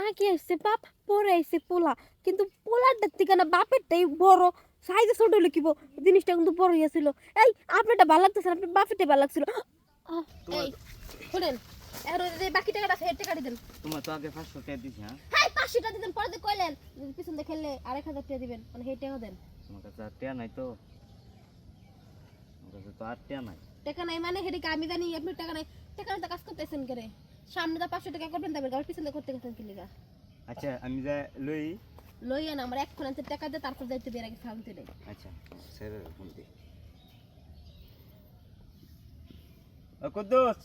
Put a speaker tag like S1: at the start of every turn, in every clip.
S1: আগে আসছে বাপ, পরে আইছে পোলা, কিন্তু পোলারটার থেকে না বাপেরটাই বড়। সাইজে ছোট হলে কি জিনিসটা কিন্তু বড় হইয়াছিল। এই আপনারটা ভালো লাগতেছে না, আপনার বাপেরটা ভালো লাগছিল। এই শুনেন, আর ওই যে বাকি টাকাটা ফেরত টাকা দিবেন।
S2: তোমার তো আগে 500 টাকা দিছি। হ্যাঁ
S1: হ্যাঁ 500 টাকা দিবেন, পরে তো কইলেন পিছন দিয়ে খেললে 1000 টাকা দিবেন, মানে সেই টাকা দেন।
S2: তোমার কাছে আর টাকা নাই তো? আমার কাছে তো আর টাকা নাই।
S1: টাকা নাই মানে হেডি আমি জানি আপনি টাকা নাই। টাকা নাই তো কাজ করতেছেন করে? সামনে তো 500 টাকা করবেন, তবে গাড়ি পিছন দিয়ে করতে গেছেন কি লিগা?
S2: আচ্ছা আমি যা লই।
S1: লইয়া না, আমার এখন আনতে টাকা দিয়ে তারপর যাইতে দিয়ে আগে সামনে দেই।
S2: আচ্ছা স্যার ফোন দি। ও কুদ্দুস।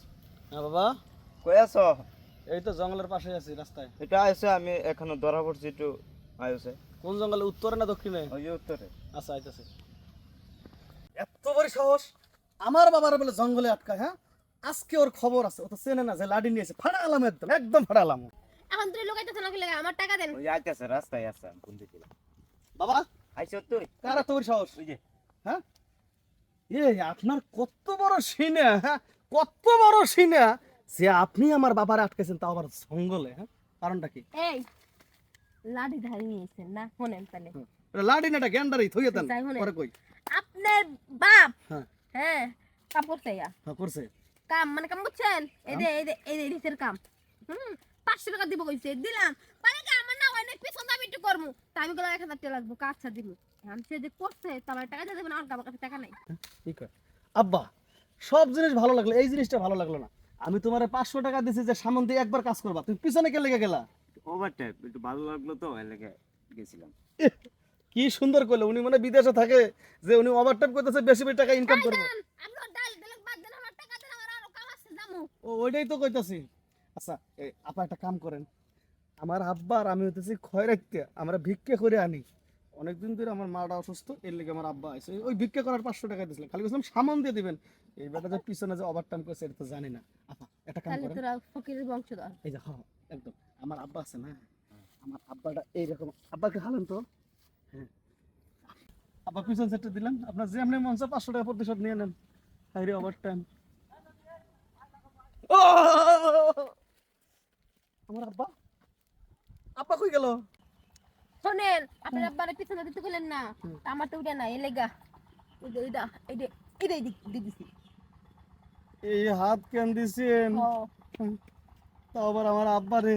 S3: হ্যাঁ বাবা,
S2: কই আছো?
S3: এই তো জঙ্গলের পাশে আছি রাস্তায়।
S2: এটা আইছে, আমি এখনো ধরা পড়ছি একটু। আইছে
S3: কোন জঙ্গলে, উত্তরে না দক্ষিণে?
S2: ওই যে উত্তরে।
S3: আচ্ছা আইতাছে। এত বড় সাহস আমার বাবার বলে জঙ্গলে আটকায়? হ্যাঁ, আজকে ওর খবর আছে। ও তো চেনে না যে লাডি নিয়েছে। ফাড়ালাম, একদম একদম ফাড়ালাম।
S1: এখন তুই লোকাইতেছ না কি লাগা? আমার টাকা দেন।
S2: ওই আইতাছে, রাস্তায় আছে, আমি ফোন দিছিলাম।
S3: বাবা
S2: আইছো তুই?
S3: কার এত বড় সাহস?
S2: ওই যে
S3: হ্যাঁ, আপনার কত বড় সিনা, হ্যাঁ কত বড় সিনা যে আপনি আমার বাবারে আটকেছেন, তাও আবার জঙ্গলে। হ্যাঁ, কারণটা কি?
S1: এই লাডি ধারি নিয়েছেন না, শুনেন তাহলে।
S3: লাডি নাটা গ্যান্ডারি থইয়ে দেন,
S1: যাই শুনেন।
S3: পরে কই।
S1: আপনার বাপ
S3: হ্যাঁ
S1: হ্যাঁ কাপড় চাইয়া
S3: হ্যাঁ করছে।
S1: কাম, মানে কাম বুঝছেন? এই রিসের কাম। 500 টাকা দিব কইছে, দিলাম। মানে কি আমার না হয় না, পিছন দাবি একটু করমু। তা আমি গলা 1000 টাকা লাগবো, কাচ্চা দিব। আমি সে যে করছে তার টাকা দিয়ে দেবেন, আমার কাছে টাকা নাই।
S3: ঠিক আছে আব্বা, সব জিনিস ভালো লাগলো, এই জিনিসটা ভালো লাগলো না। আমি তোমারে 500 টাকা দিছি যে সামন দিয়ে একবার কাজ করবা, তুমি পিছনে কে লেগে গেলা?
S2: ওভারটাইম একটু ভালো লাগলো তো, এর লাগি গেছিলাম।
S3: ইহ, কি সুন্দর কইলো। উনি মানে বিদেশে থাকে, যে উনি ওভারটাইম করতেছে, বেশি বেশি টাকা ইনকাম করবে।
S1: আপনার ডাল দিলে বাদ দেন, আমার টাকা দেন, আমার আরো কাম আছে জামু।
S3: ও ওইটাই তো কইতাছি। আচ্ছা আপা একটা কাম করেন, আমার আব্বা আর আমি হইতেছি খয়রাইতে, আমরা ভিক্ষা করে আনি। অনেকদিন ধরে আমার মাটা অসুস্থ, এর লেগে আমার আব্বা আছে। ওই ভিক্ষা করার 500 টাকা দিয়েছিলাম, খালি বলছিলাম সামান দিয়ে দিবেন। এই বেটা যে পিছনে যে ওভারটাইম করছে এটা তো জানি না। আপা একটা কাম
S1: তাহলে
S3: করেন,
S1: তোরা ফকিরের বংশধর।
S3: এই যে হ্যাঁ একদম আমার আব্বা আছে না, আমার আব্বাটা এইরকম। আব্বাকে হালেন তো। হ্যাঁ আব্বা পিছন সেটটা দিলাম, আপনার যে এমনি মন চায় 500 টাকা প্রতিশোধ নিয়ে নেন। হাইরে ওভারটাইম। ও আমার আব্বা, আব্বা কই গেল?
S1: শোনেন, আপনার আব্বারে পিছনে দিতে কইলেন না, তা আমার তো উঠে না, এই লেগা এইটা দিয়ে দিছি।
S3: এই হাত কেন দিছেন?
S1: ও
S3: তাও আবার আমার আব্বারে।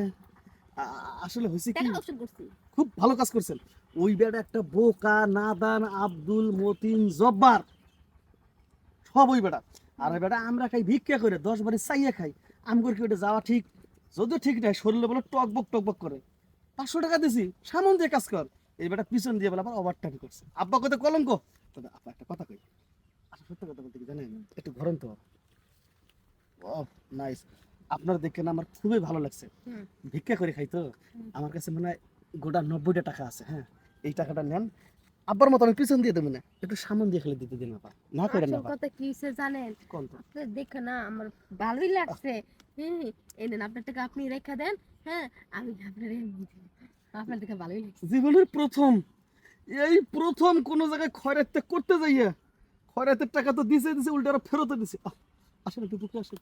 S3: আসলে হয়েছে কি,
S1: টাকা উসুল করছি।
S3: খুব ভালো কাজ করছেন। ওই বেটা একটা বোকা, নাদান, আব্দুল মতিন, জব্বার, সব ওই বেটা। আর ওই বেটা আমরা খাই ভিক্ষা করে, 10 বারে চাইয়া খাই। আমগর কি ওটা যাওয়া ঠিক? যদিও ঠিক নাই, শরীরে বলে টকবক করে। 500 টাকা দিছি, সামন দিয়ে কাজ কর। এই বেটা পিছন দিয়ে বলে আবার ওভারটাইম করছে। আব্বা কত কলঙ্ক। তবে আপা একটা কথা কই, আচ্ছা সত্য কথা বলতে কি জানেন, একটু ঘরেন তো। ও নাইস, আপনার দেখে না আমার খুবই ভালো লাগছে। ভিক্ষা করে খাই তো, আমার কাছে মনে হয় গোটা 90টা টাকা আছে। হ্যাঁ, এই টাকাটা নেন, আব্বার মতো আমি পিছন দিয়ে দেবো না, একটু সামন দিয়ে খেলে দিতে দিন। আপা না করেন না।
S1: আসল কথা কি হইছে জানেন?
S3: কোন তো?
S1: আপনি দেখে না আমার ভালোই লাগছে। এই নেন আপনার টাকা, আপনি রেখে দেন। হ্যাঁ, আমি আপনার আপনার দেখে ভালোই লাগছে।
S3: জীবনের প্রথম, এই প্রথম কোন জায়গায় খয়রাতে করতে যাইয়া খয়রাতের টাকা তো দিছে দিছে, উল্টা আরো ফেরত দিছে। আসলে একটু বুকে আসে।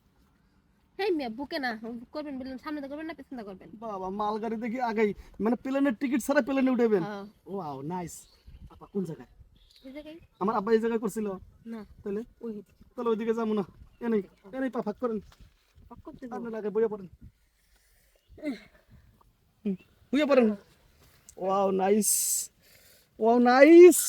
S1: হেই মিয়া, বুকে না করবেন বললেন, সামনে তো করবেন না পিছনে করবেন?
S3: বাবা মালগাড়ি দেখি আগাই, মানে প্লেনের টিকিট ছাড়া প্লেনে উঠাবেন।
S1: হ্যাঁ,
S3: ওয়াও নাইস। আপা কোন জায়গায়?
S1: এই জায়গায়
S3: আমার আব্বা এই জায়গায় করছিল।
S1: না,
S3: তাহলে
S1: ওই
S3: তাহলে ওইদিকে যাবো না। এনেই এনেই পা ফাঁক করেন,
S1: পাক করতে যাবো।
S3: আপনার আগে বইয়া পড়েন, বইয়া পড়েন। Wow nice, wow nice.